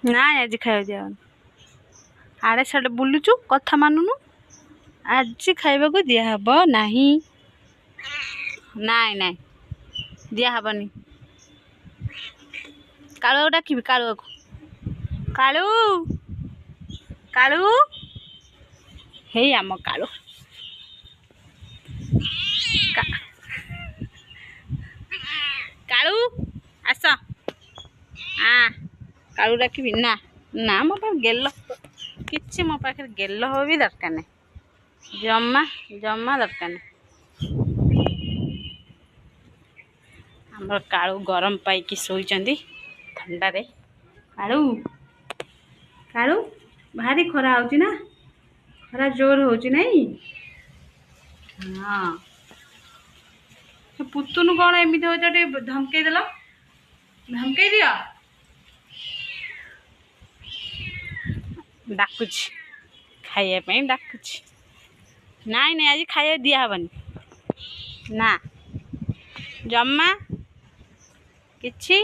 ନାଇଁ ଆଜି ଖାଇବାକୁ ଦିଆହବନି। ଆଡ଼େ ସାଡ଼େ ବୁଲୁଛୁ, କଥା ମାନୁନୁ। ଆଜି ଖାଇବାକୁ ଦିଆହବ ନାହିଁ। ନାଇଁ ନାଇଁ ଦିଆହବନି। କାଳୁଆକୁ ଡାକିବି, କାଳୁଆକୁ। କାଳୁ କାଳୁ, ହେଇ ଆମ କାଳୁ। କାଳୁ ଆସ। କାଳୁ ଡାକିବି ନା। ନା ମୋ ପାଖରେ ଗେଲ କିଛି, ମୋ ପାଖରେ ଗେଲ ହବ ବି ଦରକାର ନାହିଁ। ଜମା ଜମା ଦରକାର ନାହିଁ। ଆମର କାଳୁ ଗରମ ପାଇକି ଶୋଇଛନ୍ତି ଥଣ୍ଡାରେ। କାଳୁ କାଳୁ, ଭାରି ଖରା ହଉଛି ନା? ଖରା ଜୋର ହଉଛି ନାଇଁ? ହଁ। ପୁତୁନୁ କଣ ଏମିତି ହଉଛ? ଟିକେ ଧମକେଇ ଦେଲ, ଧମକେଇ ଦିଅ। ଡାକୁଛି, ଖାଇବା ପାଇଁ ଡାକୁଛି। ନାଇଁ ନାଇଁ ଆଜି ଖାଇବା ଦିଆହବନି। ନା ଜମା କିଛି।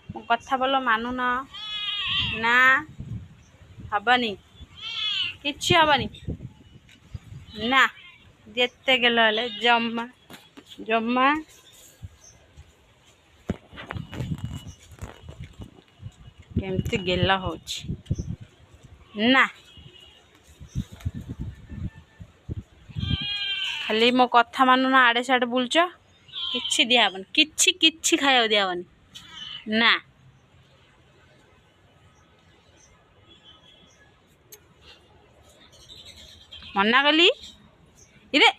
ମୋ କଥା ଭଲ ମାନୁନ। ନା ହବନି, କିଛି ହବନି। ନା ଯେତେ ଗେଲ ହେଲେ ଜମା ଜମା। କେମିତି ଗେଲ ହଉଛି ନା। ଖାଲି ମୋ କଥା ମାନୁନ, ଆଡ଼େ ସାଡ଼େ ବୁଲୁଛ। କିଛି ଦିଆହବନି, କିଛି କିଛି ଖାଇବାକୁ ଦିଆହବନି। ନା ମନା କଲି ଇରେ।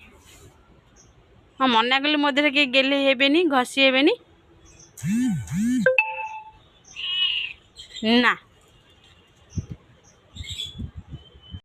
ହଁ ମନା କଲି, ମୋ ଦେହରେ କେହି ଗେଲି ହେବେନି, ଘଷି ହେବେନି। ନା।